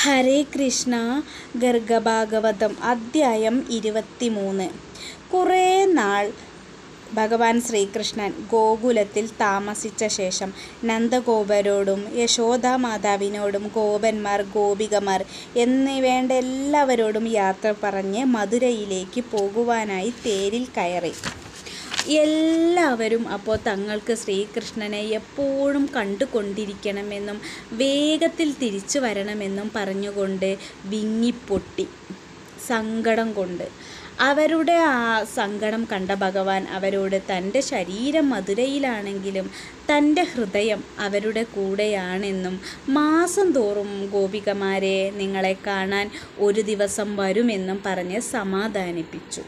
ഹരേ കൃഷ്ണ. ഗർഗഭാഗവതം അധ്യായം 23. കുറേ നാൾ ഭഗവാൻ ശ്രീകൃഷ്ണൻ ഗോകുലത്തിൽ താമസിച്ച ശേഷം നന്ദഗോപരോടും യശോദാമാതാവിനോടും ഗോപന്മാർ, ഗോപികമാർ എന്നിവേണ്ട എല്ലാവരോടും യാത്ര പറഞ്ഞ് മധുരയിലേക്ക് പോകുവാനായി തേരിൽ കയറി. എല്ലാവരും അപ്പോൾ തങ്ങൾക്ക് ശ്രീകൃഷ്ണനെ എപ്പോഴും കണ്ടുകൊണ്ടിരിക്കണമെന്നും വേഗത്തിൽ തിരിച്ചു വരണമെന്നും പറഞ്ഞുകൊണ്ട് വിങ്ങിപ്പൊട്ടി സങ്കടം കൊണ്ട്. അവരുടെ ആ സങ്കടം കണ്ട ഭഗവാൻ അവരോട് തൻ്റെ ശരീരം മധുരയിലാണെങ്കിലും തൻ്റെ ഹൃദയം അവരുടെ കൂടെയാണെന്നും മാസം തോറും ഗോപികമാരെ നിങ്ങളെ കാണാൻ ഒരു ദിവസം വരുമെന്നും പറഞ്ഞ് സമാധാനിപ്പിച്ചു.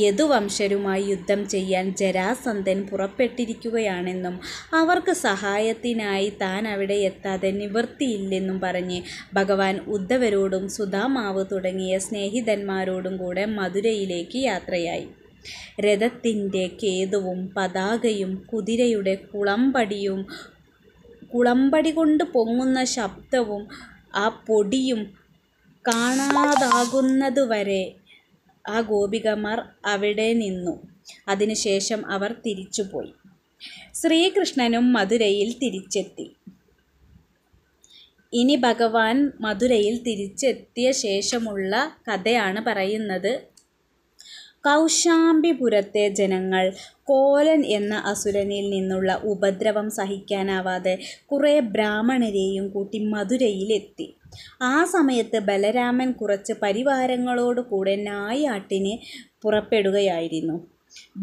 യദുവംശരുമായി യുദ്ധം ചെയ്യാൻ ജരാസന്ധൻ പുറപ്പെട്ടിരിക്കുകയാണെന്നും അവർക്ക് സഹായത്തിനായി താൻ അവിടെ എത്താതെ നിവൃത്തിയില്ലെന്നും പറഞ്ഞ് ഭഗവാൻ ഉദ്ധവരോടും സുധാമാവ് തുടങ്ങിയ സ്നേഹിതന്മാരോടും കൂടെ മധുരയിലേക്ക് യാത്രയായി. രഥത്തിൻ്റെ കേതുവും പതാകയും കുതിരയുടെ കുളമ്പടി കൊണ്ട് പൊങ്ങുന്ന ശബ്ദവും ആ പൊടിയും കാണാതാകുന്നതുവരെ ആ ഗോപികമാർ അവിടെ നിന്നു. അതിനുശേഷം അവർ തിരിച്ചുപോയി. ശ്രീകൃഷ്ണനും മധുരയിൽ തിരിച്ചെത്തി. ഇനി ഭഗവാൻ മധുരയിൽ തിരിച്ചെത്തിയ ശേഷമുള്ള കഥയാണ് പറയുന്നത്. കൗശാംബിപുരത്തെ ജനങ്ങൾ കോലൻ എന്ന അസുരനിൽ നിന്നുള്ള ഉപദ്രവം സഹിക്കാനാവാതെ കുറേ ബ്രാഹ്മണരെയും കൂട്ടി മധുരയിലെത്തി. ആ സമയത്ത് ബലരാമൻ കുറച്ച് പരിവാരങ്ങളോട് കൂടെ നായാട്ടിന് പുറപ്പെടുകയായിരുന്നു.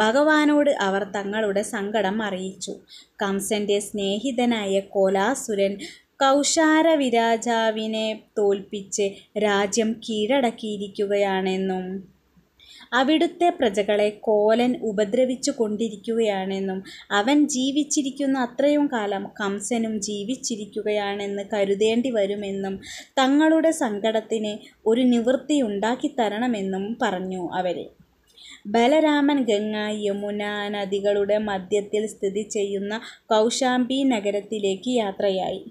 ഭഗവാനോട് അവർ തങ്ങളുടെ സങ്കടം അറിയിച്ചു. കംസന്റെ സ്നേഹിതനായ കോലാസുരൻ കൗശാരവിരാജാവിനെ തോൽപ്പിച്ച് രാജ്യം കീഴടക്കിയിരിക്കുകയാണെന്നും അവിടുത്തെ പ്രജകളെ കോലൻ ഉപദ്രവിച്ചു കൊണ്ടിരിക്കുകയാണെന്നും അവൻ ജീവിച്ചിരിക്കുന്ന അത്രയും കാലം കംസനും ജീവിച്ചിരിക്കുകയാണെന്ന് കരുതേണ്ടി വരുമെന്നും തങ്ങളുടെ സങ്കടത്തിന് ഒരു നിവൃത്തി ഉണ്ടാക്കി തരണമെന്നും പറഞ്ഞു അവരെ. ബലരാമൻ ഗംഗ, യമുന നദികളുടെ മധ്യത്തിൽ സ്ഥിതി ചെയ്യുന്ന കൗശാംബി നഗരത്തിലേക്ക് യാത്രയായി.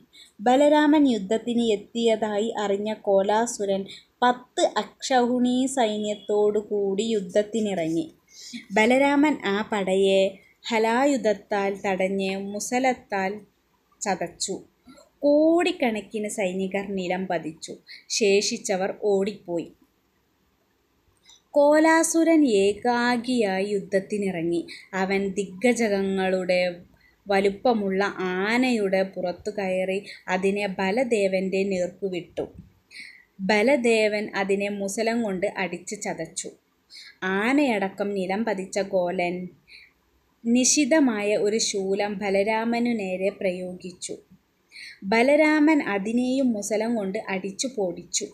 ബലരാമൻ യുദ്ധത്തിന് എത്തിയതായി അറിഞ്ഞ കോലാസുരൻ 10 അക്ഷൗഹിണീ സൈന്യത്തോടു കൂടി യുദ്ധത്തിനിറങ്ങി. ബലരാമൻ ആ പടയെ ഹലായുധത്താൽ തടഞ്ഞ് മുസലത്താൽ ചതച്ചു. കോടിക്കണക്കിന് സൈനികർ നിലം പതിച്ചു. ശേഷിച്ചവർ ഓടിപ്പോയി. കോലാസുരൻ ഏകാകിയായി യുദ്ധത്തിനിറങ്ങി. അവൻ ദിഗ്ഗജങ്ങളുടെ വലുപ്പമുള്ള ആനയുടെ പുറത്തു കയറി അതിനെ ബലദേവന്റെ നേർക്കുവിട്ടു. ബലദേവൻ അതിനെ മുസലം കൊണ്ട് അടിച്ച് ചതച്ചു. ആനയടക്കം നിലം പതിച്ച കോലൻ നിശിതമായ ഒരു ശൂലം ബലരാമനു നേരെ പ്രയോഗിച്ചു. ബലരാമൻ അതിനെയും മുസലം കൊണ്ട് അടിച്ചു പൊടിച്ചു.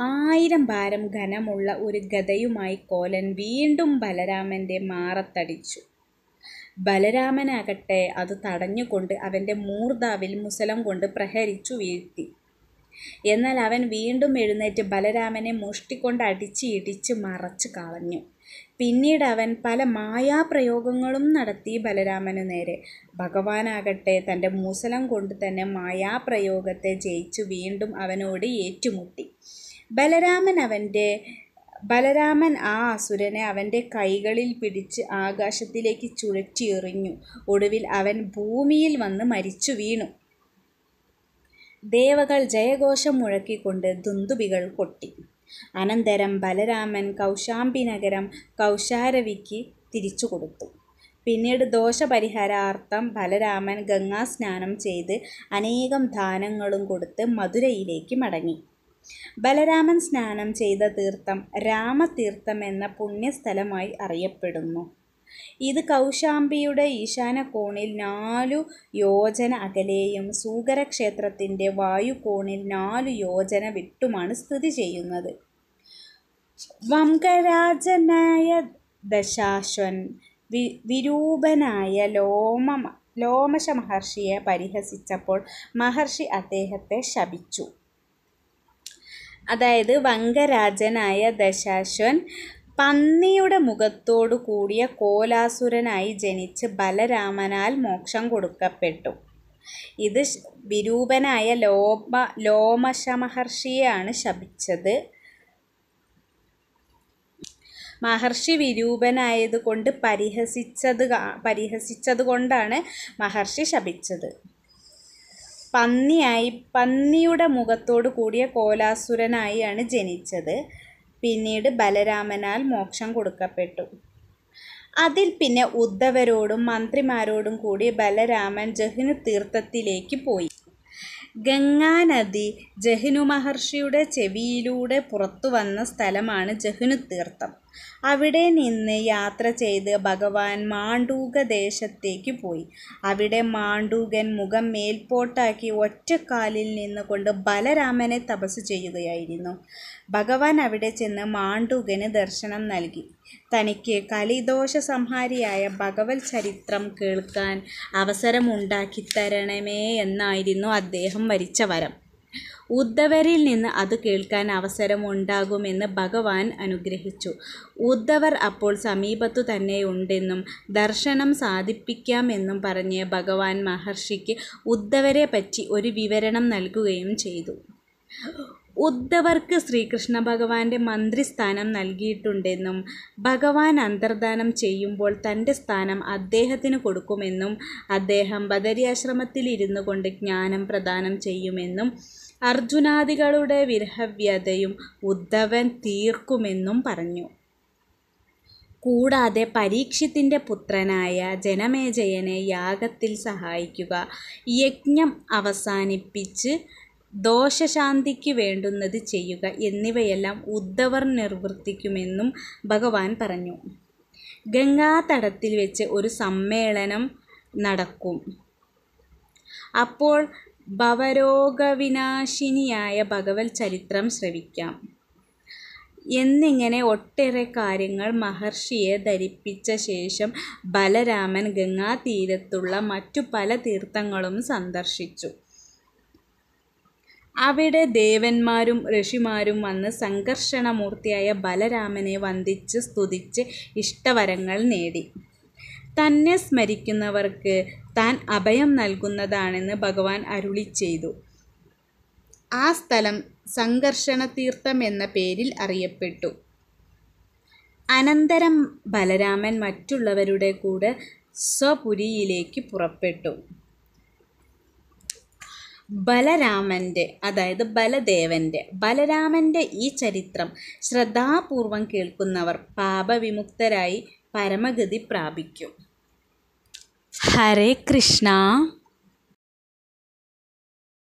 1000 ഭാരം ഘനമുള്ള ഒരു ഗദയുമായി കോലൻ വീണ്ടും ബലരാമന്റെ മാറത്തടിച്ചു. ബലരാമനാകട്ടെ അത് തടഞ്ഞുകൊണ്ട് അവന്റെ മൂർധാവിൽ മുസലം കൊണ്ട് പ്രഹരിച്ചു വീഴ്ത്തി. എന്നാൽ അവൻ വീണ്ടും എഴുന്നേറ്റ് ബലരാമനെ മുഷ്ടികൊണ്ട് അടിച്ച് ഇടിച്ച് മറച്ചു കളഞ്ഞു. പിന്നീട് അവൻ പല മായാപ്രയോഗങ്ങളും നടത്തി ബലരാമനു നേരെ. ഭഗവാനാകട്ടെ തൻ്റെ മുസലം കൊണ്ട് തന്നെ മായാപ്രയോഗത്തെ ജയിച്ചു വീണ്ടും അവനോട് ഏറ്റുമുട്ടി. ബലരാമൻ ആ അസുരനെ അവൻ്റെ കൈകളിൽ പിടിച്ച് ആകാശത്തിലേക്ക് ചുഴറ്റി എറിഞ്ഞു. ഒടുവിൽ അവൻ ഭൂമിയിൽ വന്ന് മരിച്ചു വീണു. ദേവകൾ ജയഘോഷം മുഴക്കിക്കൊണ്ട് ദുന്ദുഭികൾ കൊട്ടി. അനന്തരം ബലരാമൻ കൗശാംബി നഗരം കൗശാരവിക്ക് തിരിച്ചു കൊടുത്തു. പിന്നീട് ദോഷപരിഹാരാർത്ഥം ബലരാമൻ ഗംഗാസ്നാനം ചെയ്ത് അനേകം ദാനങ്ങളും കൊടുത്ത് മധുരയിലേക്ക് മടങ്ങി. ബലരാമൻ സ്നാനം ചെയ്ത തീർത്ഥം രാമതീർത്ഥം എന്ന പുണ്യസ്ഥലമായി അറിയപ്പെടുന്നു. ഇത് കൗശാംബിയുടെ ഈശാനകോണിൽ 4 യോജന അകലെയും സൂകരക്ഷേത്രത്തിൻ്റെ വായുകോണിൽ 4 യോജന വിട്ടുമാണ് സ്ഥിതി ചെയ്യുന്നത്. വംഗരാജനായ ദശാശ്വൻ വിരൂപനായ ലോമശ മഹർഷിയെ പരിഹസിച്ചപ്പോൾ മഹർഷി അദ്ദേഹത്തെ ശപിച്ചു. അതായത് വംഗരാജനായ ദശാശ്വൻ പന്നിയുടെ മുഖത്തോടു കൂടിയ കോലാസുരനായി ജനിച്ച് ബലരാമനാൽ മോക്ഷം കൊടുക്കപ്പെട്ടു. ഇത് വിരൂപനായ ലോമശ മഹർഷിയെയാണ് ശപിച്ചത്. മഹർഷി വിരൂപനായതുകൊണ്ട് പരിഹസിച്ചതുകൊണ്ടാണ് മഹർഷി ശപിച്ചത്. പന്നിയുടെ മുഖത്തോടു കൂടിയ കോലാസുരനായാണ് ജനിച്ചത്. പിന്നീട് ബലരാമനാൽ മോക്ഷം കൊടുക്കപ്പെട്ടു. അതിൽ പിന്നെ ഉദ്ധവരോടും മന്ത്രിമാരോടും കൂടി ബലരാമൻ ജഹ്നു തീർത്ഥത്തിലേക്ക് പോയി. ഗംഗാനദി ജഹ്നു മഹർഷിയുടെ ചെവിയിലൂടെ പുറത്തു വന്ന സ്ഥലമാണ് ജഹ്നു തീർത്ഥം. അവിടെ നിന്ന് യാത്ര ചെയ്ത് ഭഗവാൻ മാണ്ഡൂക ദേശത്തേക്ക് പോയി. അവിടെ മാണ്ഡൂകൻ മുഖം മേൽപോട്ടാക്കി ഒറ്റക്കാലിൽ നിന്നുകൊണ്ട് ബലരാമനെ തപസ് ചെയ്യുകയായിരുന്നു. ഭഗവാൻ അവിടെ ചെന്ന് മാണ്ഡൂകന് ദർശനം നൽകി. തനിക്ക് കലിദോഷ സംഹാരിയായ ഭഗവത് ചരിത്രം കേൾക്കാൻ അവസരമുണ്ടാക്കിത്തരണമേ എന്നായിരുന്നു അദ്ദേഹം വരിച്ച വരം. ഉദ്ധവരിൽ നിന്ന് അത് കേൾക്കാൻ അവസരമുണ്ടാകുമെന്ന് ഭഗവാൻ അനുഗ്രഹിച്ചു. ഉദ്ധവർ അപ്പോൾ സമീപത്തു തന്നെയുണ്ടെന്നും ദർശനം സാധിപ്പിക്കാമെന്നും പറഞ്ഞ് ഭഗവാൻ മഹർഷിക്ക് ഉദ്ധവരെ പറ്റി ഒരു വിവരണം നൽകുകയും ചെയ്തു. ഉദ്ധവർക്ക് ശ്രീകൃഷ്ണ ഭഗവാന്റെ മന്ത്രിസ്ഥാനം നൽകിയിട്ടുണ്ടെന്നും ഭഗവാൻ അന്തർധാനം ചെയ്യുമ്പോൾ തൻ്റെ സ്ഥാനം അദ്ദേഹത്തിന് കൊടുക്കുമെന്നും അദ്ദേഹം ബദരിയാശ്രമത്തിലിരുന്നു കൊണ്ട് ജ്ഞാനം പ്രദാനം ചെയ്യുമെന്നും അർജുനാദികളുടെ വിരഹവ്യതയും ഉദ്ധവൻ തീർക്കുമെന്നും പറഞ്ഞു. കൂടാതെ പരീക്ഷിത്തിൻ്റെ പുത്രനായ ജനമേജയനെ യാഗത്തിൽ സഹായിക്കുക, യജ്ഞം അവസാനിപ്പിച്ച് ദോഷശാന്തിക്ക് വേണ്ടുന്നത് ചെയ്യുക എന്നിവയെല്ലാം ഉദ്ധവർ നിർവർത്തിക്കുമെന്നും ഭഗവാൻ പറഞ്ഞു. ഗംഗാതടത്തിൽ വെച്ച് ഒരു സമ്മേളനം നടക്കും. അപ്പോൾ ഭവരോഗവിനാശിനിയായ ഭഗവത് ചരിത്രം ശ്രവിക്കാം എന്നിങ്ങനെ ഒട്ടേറെ കാര്യങ്ങൾ മഹർഷിയെ ധരിപ്പിച്ച ശേഷം ബലരാമൻ ഗംഗാതീരത്തുള്ള മറ്റു പല തീർത്ഥങ്ങളും സന്ദർശിച്ചു. അവിടെ ദേവന്മാരും ഋഷിമാരും വന്ന് സംഘർഷണമൂർത്തിയായ ബലരാമനെ വന്ദിച്ച് സ്തുതിച്ച് ഇഷ്ടവരങ്ങൾ നേടി. തന്നെ സ്മരിക്കുന്നവർക്ക് താൻ അഭയം നൽകുന്നതാണെന്ന് ഭഗവാൻ അരുളി ചെയ്തു. ആ സ്ഥലം സംഘർഷണ തീർത്ഥം എന്ന പേരിൽ അറിയപ്പെട്ടു. അനന്തരം ബലരാമൻ മറ്റുള്ളവരുടെ കൂടെ സ്വപുരിയിലേക്ക് പുറപ്പെട്ടു. ബലരാമൻ്റെ ഈ ചരിത്രം ശ്രദ്ധാപൂർവം കേൾക്കുന്നവർ പാപവിമുക്തരായി പരമഗതി പ്രാപിക്കും. ഹരേ കൃഷ്ണ.